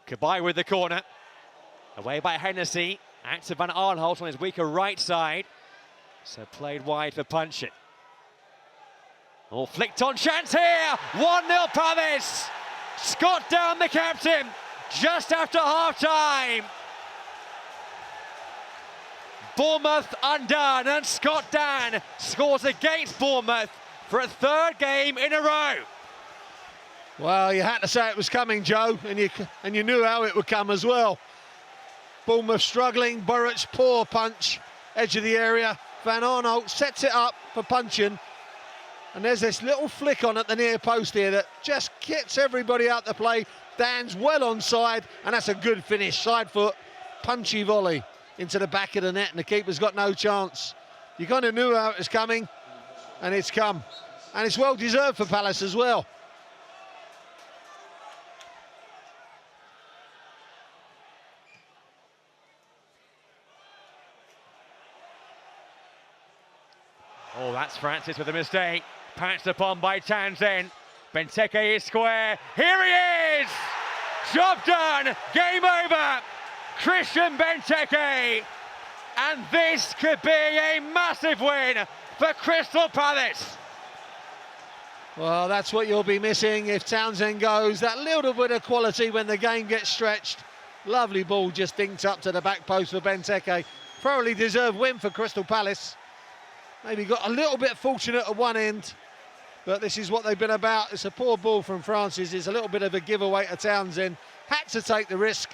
Goodbye with the corner. Away by Hennessy. Out to Van Aanholt on his weaker right side. So played wide for Puncheon. All flicked on chance here. 1-0 Palace. Scott Dann, the captain, just after half-time. Bournemouth undone, and Scott Dann scores against Bournemouth for a third game in a row. Well, you had to say it was coming, Joe, and you knew how it would come as well. Bournemouth struggling, Burrett's poor punch, edge of the area. Van Aanholt sets it up for Puncheon, and there's this little flick on at the near post here that just gets everybody out to play. Dan's well onside, and that's a good finish. Side foot, punchy volley into the back of the net, and the keeper's got no chance. You kind of knew how it was coming, and it's come. And it's well deserved for Palace as well. Oh, that's Francis with a mistake. Patched upon by Townsend. Benteke is square. Here he is! Job done. Game over. Christian Benteke. And this could be a massive win for Crystal Palace. Well, that's what you'll be missing if Townsend goes. That little bit of quality when the game gets stretched. Lovely ball just dinked up to the back post for Benteke. Thoroughly deserved win for Crystal Palace. Maybe got a little bit fortunate at one end, but this is what they've been about. It's a poor ball from Francis. It's a little bit of a giveaway to Townsend. Had to take the risk.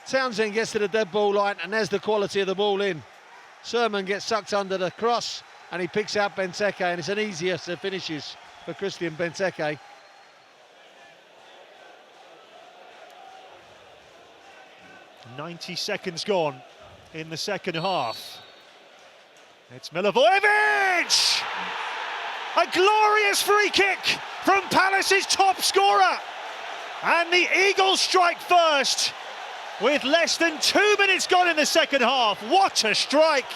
Townsend gets to the dead ball line, and there's the quality of the ball in. Sermon gets sucked under the cross, and he picks out Benteke, and it's an easier set of finishes for Christian Benteke. "90 seconds gone in the second half. It's Milivojevic! A glorious free kick from Palace's top scorer. And the Eagles strike first with less than 2 minutes gone in the second half. What a strike!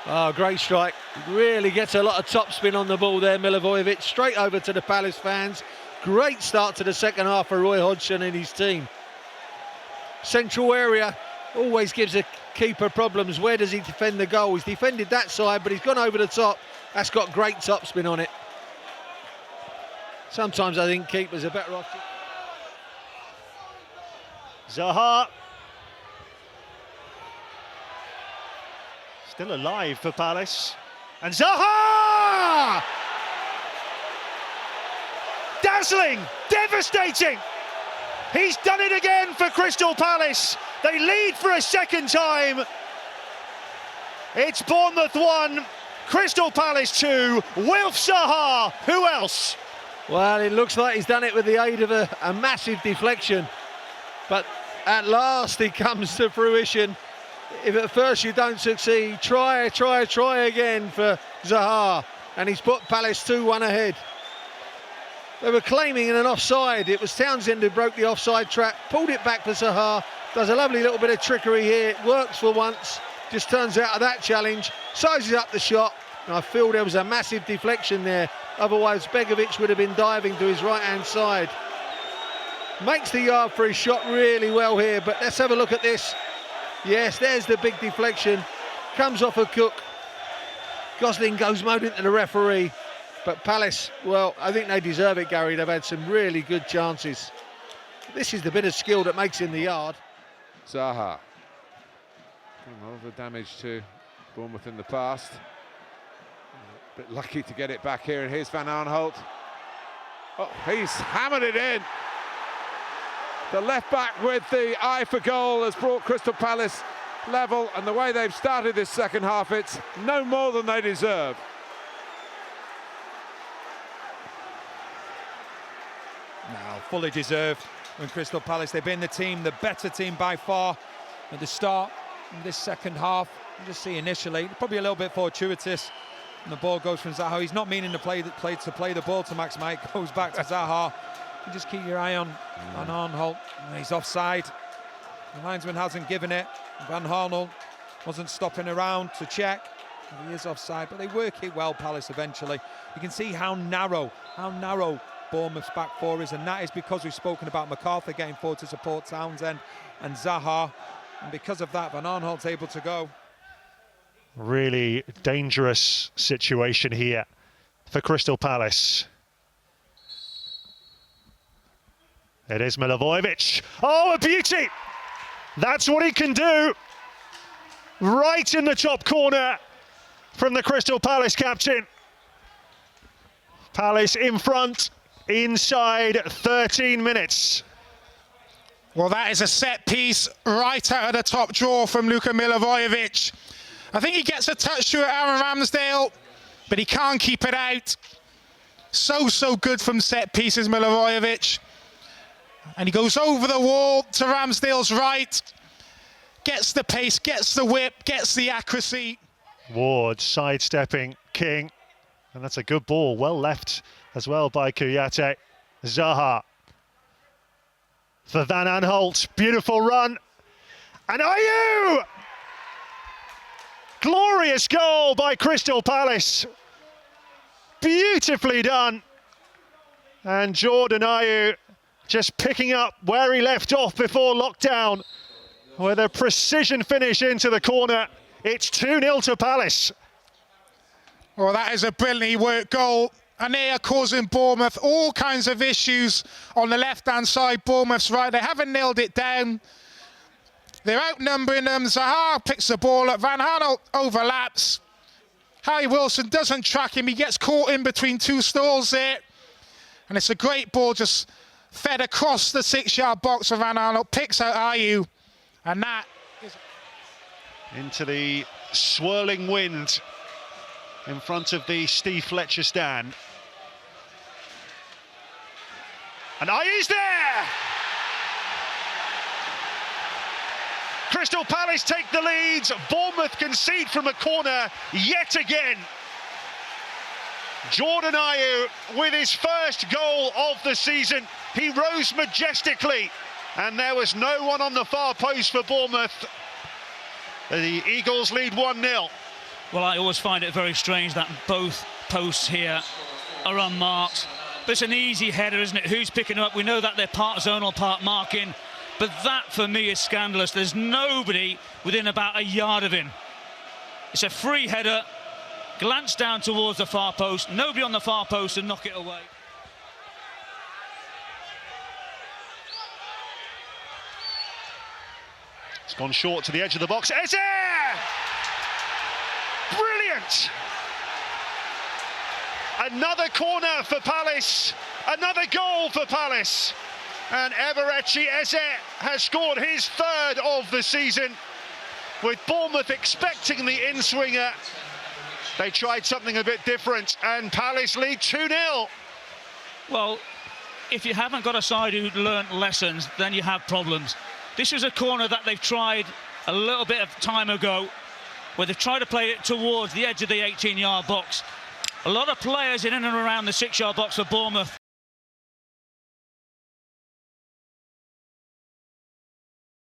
Oh, great strike. Really gets a lot of topspin on the ball there, Milivojevic. Straight over to the Palace fans. Great start to the second half for Roy Hodgson and his team. Central area always gives a keeper problems. Where does he defend the goal? He's defended that side, but he's gone over the top. That's got great topspin on it. Sometimes I think keepers are better off. Zaha. Still alive for Palace. And Zaha! Dazzling, devastating. He's done it again for Crystal Palace. They lead for a second time. It's Bournemouth 1, Crystal Palace 2, Wilf Zaha. Who else? Well, it looks like he's done it with the aid of a massive deflection. But at last it comes to fruition. If at first you don't succeed, try again for Zaha. And he's put Palace 2-1 ahead. They were claiming an offside. It was Townsend who broke the offside trap, pulled it back for Zaha. Does a lovely little bit of trickery here. It works for once. Just turns out of that challenge, sizes up the shot. And I feel there was a massive deflection there. Otherwise, Begovic would have been diving to his right-hand side. Makes the yard for his shot really well here, but let's have a look at this. Yes, there's the big deflection. Comes off a Cook. Gosling goes moaning to the referee. But Palace, well, I think they deserve it, Gary. They've had some really good chances. This is the bit of skill that makes in the yard. Zaha. A lot of the damage to Bournemouth in the past. A bit lucky to get it back here, and here's Van Aanholt. Oh, he's hammered it in. The left back with the eye for goal has brought Crystal Palace level, and the way they've started this second half, it's no more than they deserve. Now, fully deserved when Crystal Palace, they've been the team, the better team by far at the start of this second half. You just see initially, probably a little bit fortuitous, and the ball goes from Zaha. He's not meaning to play the ball to Max Mike, goes back to Zaha. You just keep your eye on Aanholt. He's offside. The linesman hasn't given it. Van Aanholt wasn't stopping around to check. He is offside, but they work it well, Palace, eventually. You can see how narrow Bournemouth's back four is, and that is because we've spoken about MacArthur getting forward to support Townsend and Zaha, and because of that, Van Aanholt's able to go. Really dangerous situation here for Crystal Palace. It is Milivojevic. Oh, a beauty! That's what he can do. Right in the top corner from the Crystal Palace captain. Palace in front inside 13 minutes. Well, that is a set piece right out of the top drawer from Luka Milivojevic. I think he gets a touch to Aaron Ramsdale, but he can't keep it out. So good from set pieces, Milivojevic. And he goes over the wall to Ramsdale's right, gets the pace, gets the whip, gets the accuracy. Ward sidestepping King, and that's a good ball, well left as well by Nketiah. Zaha for Van Aanholt, beautiful run, and Ayew! Glorious goal by Crystal Palace, beautifully done, and Jordan Ayew just picking up where he left off before lockdown with a precision finish into the corner. It's 2-0 to Palace. Well, that is a brilliantly worked goal. And they are causing Bournemouth all kinds of issues on the left-hand side. Bournemouth's right. They haven't nailed it down. They're outnumbering them. Zaha picks the ball up. Van Aanholt overlaps. Harry Wilson doesn't track him. He gets caught in between two stalls there. And it's a great ball just fed across the 6-yard box of Van Aanholt. Picks out Ayew. And that is... Into the swirling wind in front of the Steve Fletcher stand. And Ayew's there! Crystal Palace take the lead. Bournemouth concede from a corner yet again. Jordan Ayew with his first goal of the season. He rose majestically, and there was no one on the far post for Bournemouth. The Eagles lead 1-0. Well, I always find it very strange that both posts here are unmarked. But it's an easy header, isn't it? Who's picking up? We know that they're part zonal, part marking. But that, for me, is scandalous. There's nobody within about a yard of him. It's a free header, glance down towards the far post, nobody on the far post, and knock it away. It's gone short to the edge of the box. Eze! Brilliant! Another corner for Palace, another goal for Palace. And Eberechi Eze has scored his third of the season. With Bournemouth expecting the in-swinger, they tried something a bit different, and Palace lead 2-0. Well, if you haven't got a side who'd learnt lessons, then you have problems. This was a corner that they've tried a little bit of time ago, where they've tried to play it towards the edge of the 18-yard box. A lot of players in and around the 6-yard box for Bournemouth